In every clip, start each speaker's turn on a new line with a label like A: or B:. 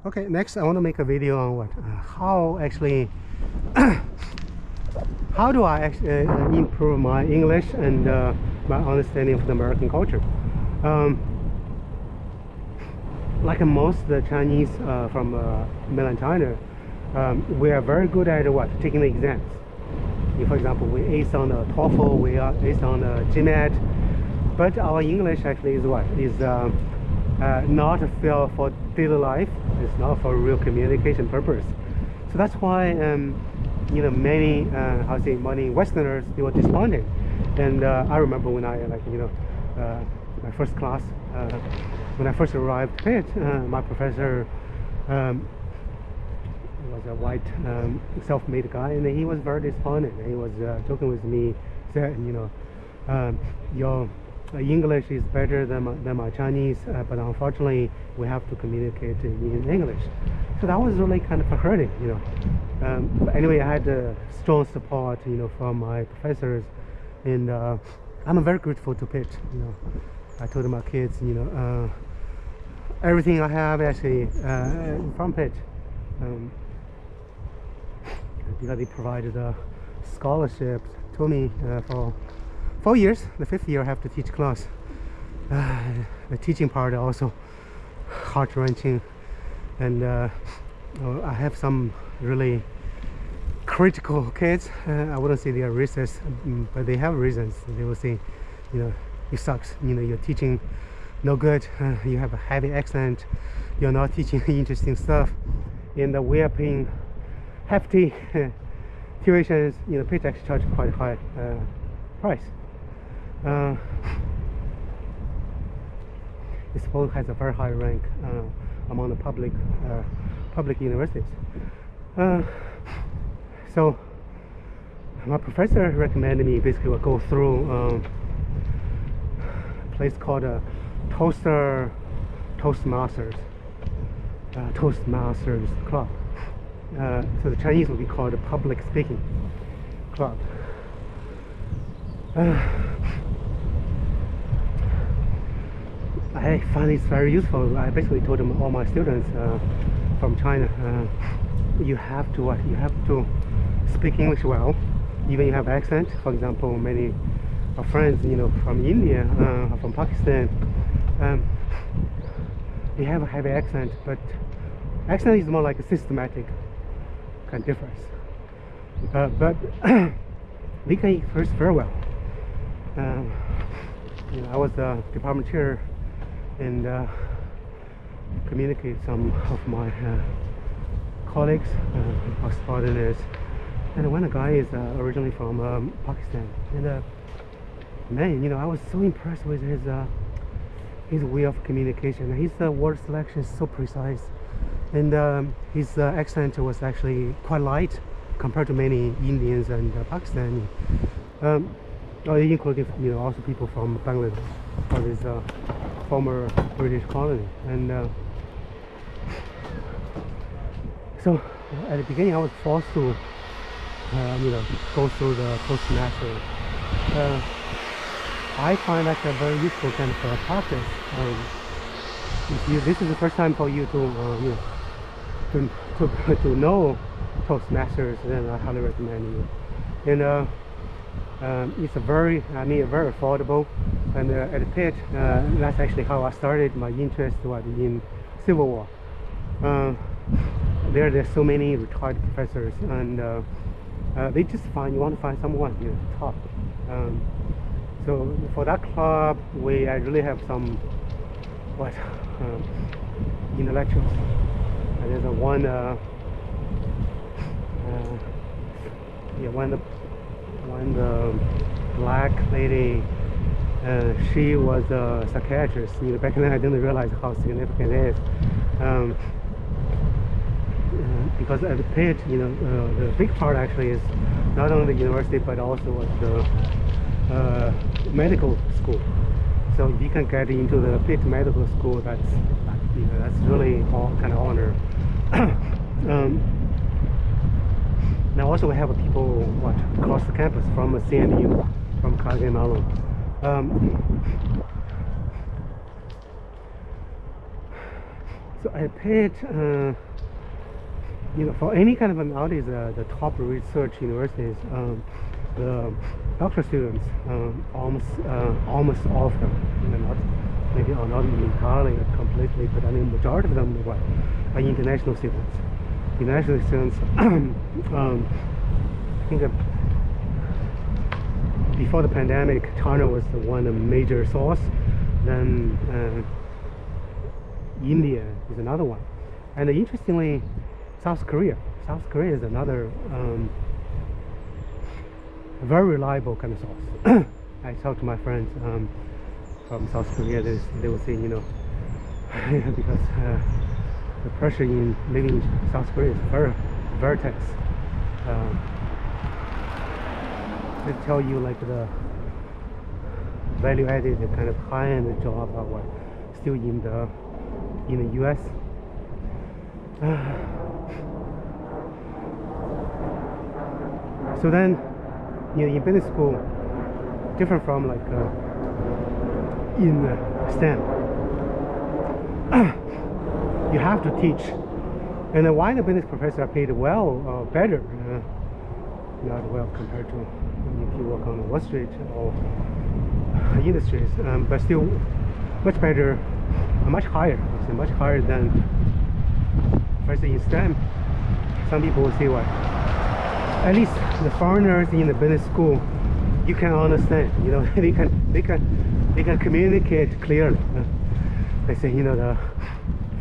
A: Okay, next I want to make a video on what how actually how do I actually improve my English and my understanding of the American culture. Um, like most of the Chinese from mainland China, we are very good at what taking the exams. For example, we ace on the TOEFL, we are ace on the GMAT, but our English actually is what is not a feel for daily life. It's not for real communication purpose. So that's why many many Westerners, they were disappointed. And I remember when I my first class when I first arrived at Pitt, my professor was a white self-made guy, and he was very disappointed. He was joking with me, said, your English is better than my Chinese, but unfortunately we have to communicate in English. So that was really kind of hurting, but anyway, I had strong support, from my professors, and I'm very grateful to Pitt. I told my kids, everything I have actually from Pitt. Because they provided a scholarship to me for 4 years. The 5th year I have to teach class. The teaching part also heart-wrenching, and I have some really critical kids. I wouldn't say they are racist, but they have reasons. They will say, it sucks, you're teaching no good, you have a heavy accent, you're not teaching interesting stuff, and we are paying hefty tuitions. Pitt actually charge quite a high price. It supposed has a very high rank among the public universities. So my professor recommended me basically go through a place called Toastmasters Club. So the Chinese would be called a public speaking club. I find it's very useful. I basically told them, all my students from China, you have to speak English well, even you have accent. For example, many of friends, from India, from Pakistan, they have a heavy accent, but accent is more like a systematic kind of difference. But they can express very well. I was a department chair and communicate some of my colleagues, foreigners, and one guy is originally from Pakistan, and man, I was so impressed with his way of communication. His word selection is so precise, and his accent was actually quite light compared to many Indians and Pakistani, including also people from Bangladesh, or this former British colony. And so at the beginning I was forced to go through the Toastmaster. I find that a very useful kind of practice. If this is the first time for you to to know Toastmasters, then I highly recommend you. And it's very affordable. And at Pitt, that's actually how I started my interest in Civil War. There's so many retired professors, and they just you want to find someone top. So for that club, we really have some intellectuals. There's one black lady. She was a psychiatrist. Back then I didn't realize how significant it is. Because at the Pitt, the big part actually is not only the university but also the medical school. So if you can get into the Pitt Medical School, that's really all kind of honor. Now also we have people across the campus from CMU, from Carnegie Mellon. So I picked, for any kind of nowadays, the top research universities, the doctoral students almost all of them, not maybe or not entirely completely, but I mean majority of them are international students. International students, I think before the pandemic, China was the one major source. Then India is another one, and interestingly, South Korea is another very reliable kind of source. I talked to my friends from South Korea. They were saying, because the pressure in living in South Korea is very tense. They tell you like the value-added kind of high-end job are still in the U.S. So then, in business school, different from like in STEM, you have to teach. And then why the business professors are paid well, better, not well compared to if you work on Wall Street or industries, but still much better, much higher, much higher than, for instance, in STEM. Some people will say, well, at least the foreigners in the business school, you can understand, they can communicate clearly. They say, the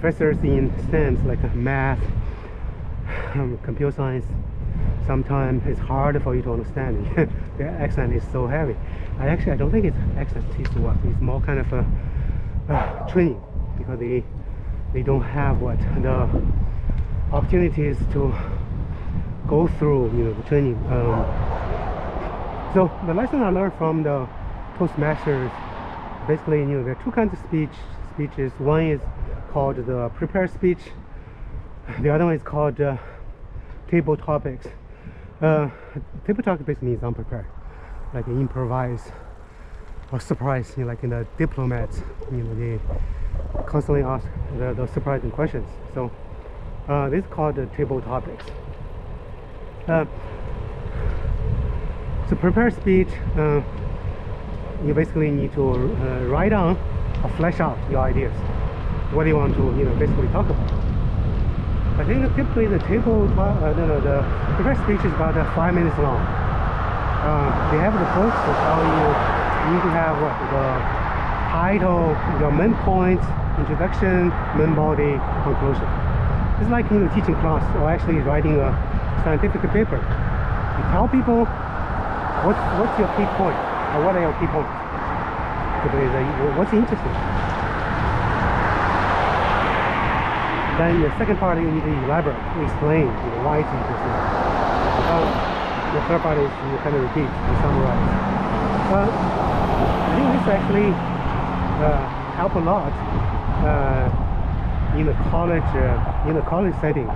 A: professors in STEMs like math, computer science, sometimes it's hard for you to understand. Their accent is so heavy. I don't think it's accent, it's more kind of a training, because they don't have the opportunities to go through the training. So the lesson I learned from the Toastmasters, basically there are two kinds of speeches. One is called the prepared speech, the other one is called table topics. Table topics basically means unprepared, like improvise or surprise. Like in the diplomats, they constantly ask the surprising questions. So this is called the table topics. So prepared speech, you basically need to write down or flesh out your ideas. What do you want to basically talk about? I think typically the the prepared speech is about 5 minutes long. They have the books that tell you need to have the title, your main points, introduction, main body, conclusion. It's like teaching class or actually writing a scientific paper. You tell people what's your key point, or what are your key points? What's interesting? Then the second part, you need to elaborate, explain why it's interesting. The third part is you kind of repeat and summarize. I think this actually help a lot in the college setting.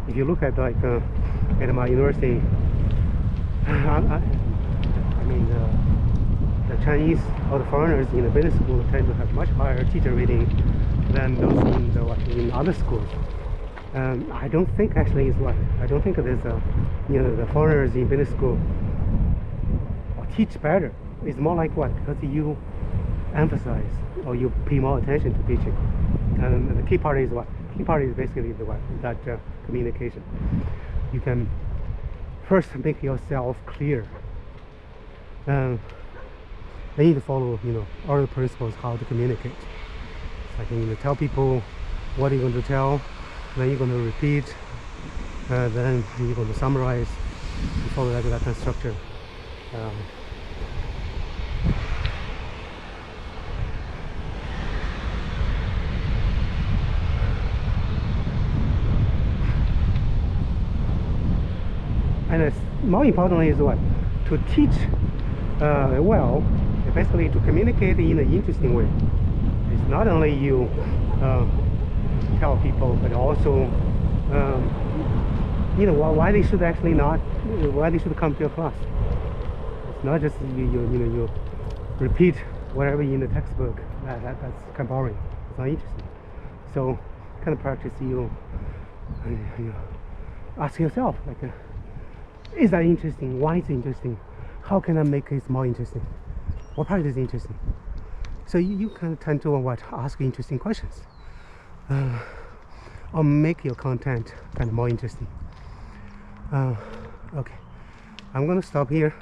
A: If you look at at my university, the Chinese or the foreigners in the business school tend to have much higher teacher rating than those in other schools. I don't think actually I don't think there's the foreigners in business school teach better. It's more like because you emphasize or you pay more attention to teaching. And the key part is Key part is basically that communication. You can first make yourself clear. Then you need to follow, all the principles how to communicate. Like you tell people what you're going to tell, then you're going to repeat, then you're going to summarize. You follow that kind of structure. And more importantly is to teach well, basically to communicate in an interesting way. It's not only you tell people, but also why they should actually why they should come to your class. It's not just you repeat whatever in the textbook. That's kind of boring. It's not interesting. So kind of practice you ask yourself like, is that interesting? Why is it interesting? How can I make it more interesting? What part is interesting? So you kind of tend to ask interesting questions, or make your content kind of more interesting. Okay, I'm gonna stop here.